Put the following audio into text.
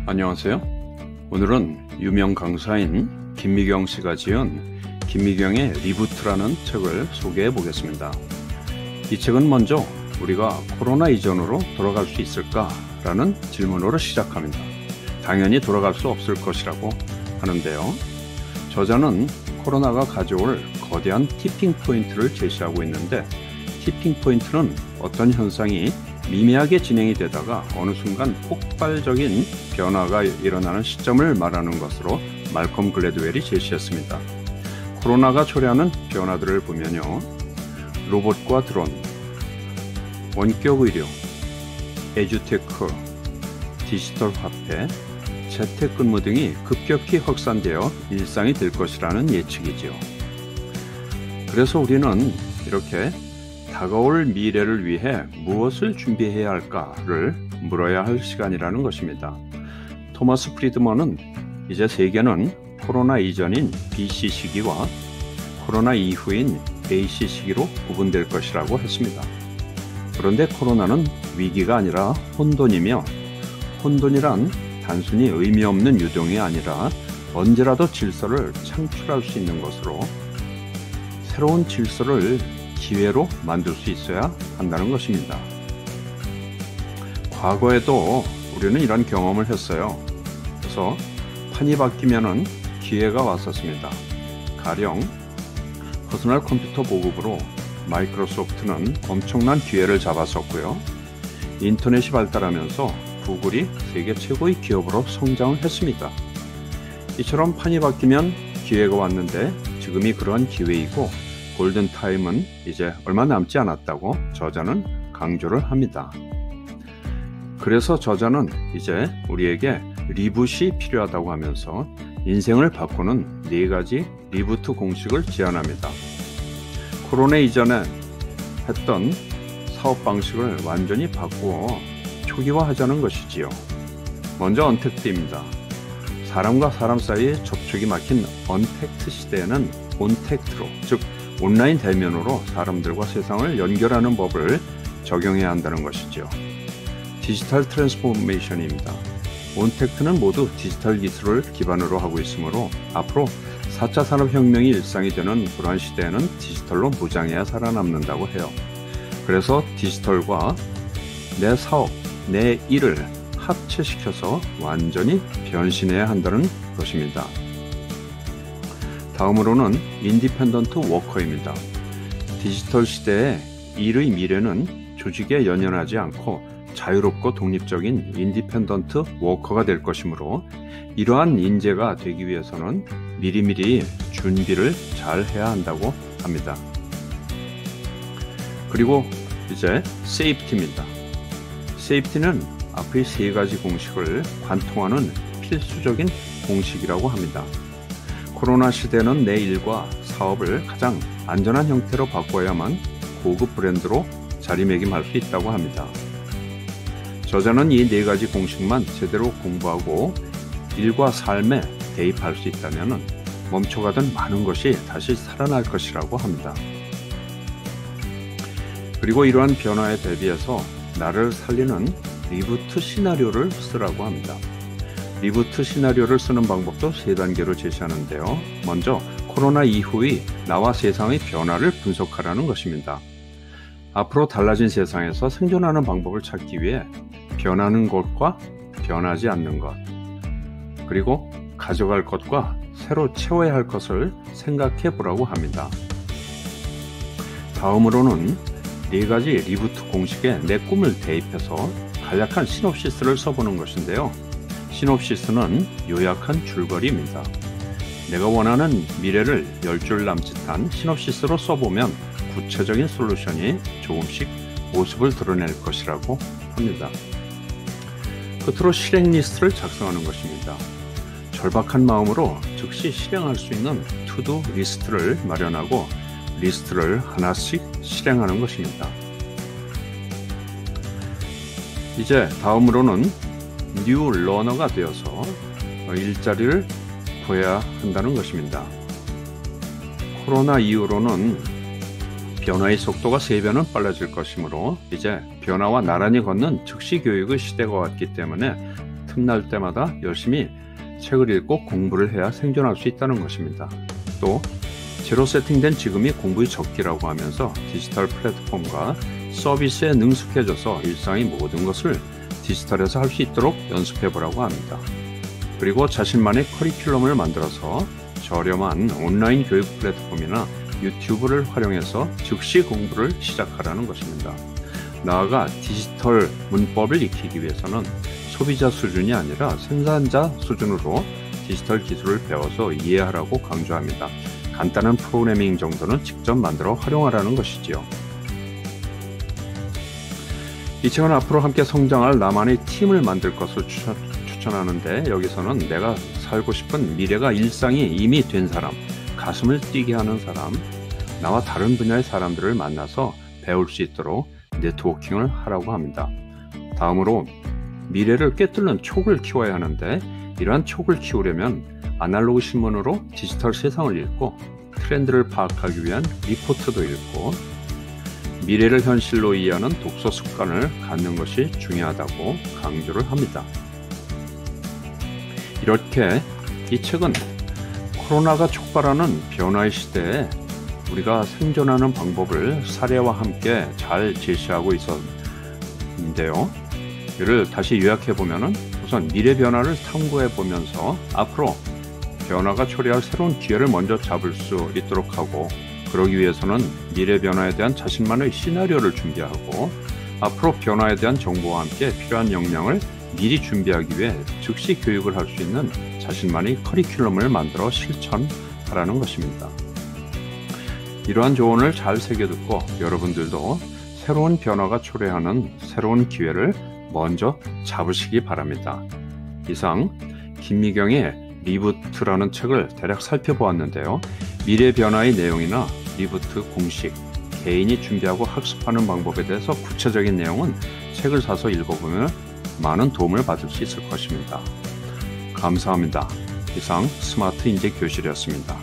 안녕하세요. 오늘은 유명 강사인 김미경 씨가 지은 김미경의 리부트라는 책을 소개해 보겠습니다. 이 책은 먼저 우리가 코로나 이전으로 돌아갈 수 있을까라는 질문으로 시작합니다. 당연히 돌아갈 수 없을 것이라고 하는데요. 저자는 코로나가 가져올 거대한 티핑 포인트를 제시하고 있는데, 티핑 포인트는 어떤 현상이 미미하게 진행이 되다가 어느 순간 폭발적인 변화가 일어나는 시점을 말하는 것으로 말콤 글래드웰이 제시했습니다. 코로나가 초래하는 변화들을 보면요, 로봇과 드론, 원격 의료, 에듀테크, 디지털 화폐, 재택근무 등이 급격히 확산되어 일상이 될 것이라는 예측이지요. 그래서 우리는 이렇게 다가올 미래를 위해 무엇을 준비해야 할까를 물어야 할 시간이라는 것입니다. 토마스 프리드먼은 이제 세계는 코로나 이전인 BC 시기와 코로나 이후인 AC 시기로 구분될 것이라고 했습니다. 그런데 코로나는 위기가 아니라 혼돈이며, 혼돈이란 단순히 의미 없는 유동이 아니라 언제라도 질서를 창출할 수 있는 것으로, 새로운 질서를 기회로 만들 수 있어야 한다는 것입니다. 과거에도 우리는 이런 경험을 했어요. 그래서 판이 바뀌면은 기회가 왔었습니다. 가령 퍼스널 컴퓨터 보급으로 마이크로소프트는 엄청난 기회를 잡았었고요. 인터넷이 발달하면서 구글이 세계 최고의 기업으로 성장을 했습니다. 이처럼 판이 바뀌면 기회가 왔는데 지금이 그러한 기회이고, 골든타임은 이제 얼마 남지 않았다고 저자는 강조를 합니다. 그래서 저자는 이제 우리에게 리붓이 필요하다고 하면서 인생을 바꾸는 4가지 리부트 공식을 제안합니다. 코로나 이전에 했던 사업 방식을 완전히 바꾸어 초기화하자는 것이지요. 먼저 언택트입니다. 사람과 사람 사이에 접촉이 막힌 언택트 시대에는 온택트로, 즉 온라인 대면으로 사람들과 세상을 연결하는 법을 적용해야 한다는 것이죠. 디지털 트랜스포메이션입니다. 온택트는 모두 디지털 기술을 기반으로 하고 있으므로 앞으로 4차 산업혁명이 일상이 되는 그러한 시대에는 디지털로 무장해야 살아남는다고 해요. 그래서 디지털과 내 사업, 내 일을 합체시켜서 완전히 변신해야 한다는 것입니다. 다음으로는 인디펜던트 워커입니다. 디지털 시대의 일의 미래는 조직에 연연하지 않고 자유롭고 독립적인 인디펜던트 워커가 될 것이므로, 이러한 인재가 되기 위해서는 미리미리 준비를 잘 해야 한다고 합니다. 그리고 이제 세이프티입니다. 세이프티는 앞의 3가지 공식을 관통하는 필수적인 공식이라고 합니다. 코로나 시대는 내 일과 사업을 가장 안전한 형태로 바꿔야만 고급 브랜드로 자리매김할 수 있다고 합니다. 저자는 이 4가지 공식만 제대로 공부하고 일과 삶에 대입할 수 있다면 멈춰가던 많은 것이 다시 살아날 것이라고 합니다. 그리고 이러한 변화에 대비해서 나를 살리는 리부트 시나리오를 쓰라고 합니다. 리부트 시나리오를 쓰는 방법도 3단계로 제시하는데요. 먼저 코로나 이후의 나와 세상의 변화를 분석하라는 것입니다. 앞으로 달라진 세상에서 생존하는 방법을 찾기 위해 변하는 것과 변하지 않는 것, 그리고 가져갈 것과 새로 채워야 할 것을 생각해 보라고 합니다. 다음으로는 4가지 리부트 공식에 내 꿈을 대입해서 간략한 시놉시스를 써보는 것인데요. 시놉시스는 요약한 줄거리입니다. 내가 원하는 미래를 10줄 남짓한 시놉시스로 써보면 구체적인 솔루션이 조금씩 모습을 드러낼 것이라고 합니다. 끝으로 실행 리스트를 작성하는 것입니다. 절박한 마음으로 즉시 실행할 수 있는 투두 리스트를 마련하고 리스트를 하나씩 실행하는 것입니다. 이제 다음으로는 뉴 러너가 되어서 일자리를 구해야 한다는 것입니다. 코로나 이후로는 변화의 속도가 3배는 빨라질 것이므로 이제 변화와 나란히 걷는 즉시 교육의 시대가 왔기 때문에 틈날 때마다 열심히 책을 읽고 공부를 해야 생존할 수 있다는 것입니다. 또 제로 세팅된 지금이 공부의 적기라고 하면서 디지털 플랫폼과 서비스에 능숙해져서 일상의 모든 것을 디지털에서 할 수 있도록 연습해 보라고 합니다. 그리고 자신만의 커리큘럼을 만들어서 저렴한 온라인 교육 플랫폼이나 유튜브를 활용해서 즉시 공부를 시작하라는 것입니다. 나아가 디지털 문법을 익히기 위해서는 소비자 수준이 아니라 생산자 수준으로 디지털 기술을 배워서 이해하라고 강조합니다. 간단한 프로그래밍 정도는 직접 만들어 활용하라는 것이지요. 이 책은 앞으로 함께 성장할 나만의 팀을 만들 것을 추천하는데, 여기서는 내가 살고 싶은 미래가 일상이 이미 된 사람, 가슴을 뛰게 하는 사람, 나와 다른 분야의 사람들을 만나서 배울 수 있도록 네트워킹을 하라고 합니다. 다음으로 미래를 꿰뚫는 촉을 키워야 하는데, 이러한 촉을 키우려면 아날로그 신문으로 디지털 세상을 읽고 트렌드를 파악하기 위한 리포트도 읽고 미래를 현실로 이해하는 독서 습관을 갖는 것이 중요하다고 강조를 합니다. 이렇게 이 책은 코로나가 촉발하는 변화의 시대에 우리가 생존하는 방법을 사례와 함께 잘 제시하고 있었는데요. 이를 다시 요약해보면 우선 미래 변화를 탐구해보면서 앞으로 변화가 초래할 새로운 기회를 먼저 잡을 수 있도록 하고, 그러기 위해서는 미래 변화에 대한 자신만의 시나리오를 준비하고 앞으로 변화에 대한 정보와 함께 필요한 역량을 미리 준비하기 위해 즉시 교육을 할 수 있는 자신만의 커리큘럼을 만들어 실천하라는 것입니다. 이러한 조언을 잘 새겨듣고 여러분들도 새로운 변화가 초래하는 새로운 기회를 먼저 잡으시기 바랍니다. 이상 김미경의 리부트라는 책을 대략 살펴보았는데요. 미래 변화의 내용이나 리부트 공식, 개인이 준비하고 학습하는 방법에 대해서 구체적인 내용은 책을 사서 읽어보면 많은 도움을 받을 수 있을 것입니다. 감사합니다. 이상 스마트 인재 교실이었습니다.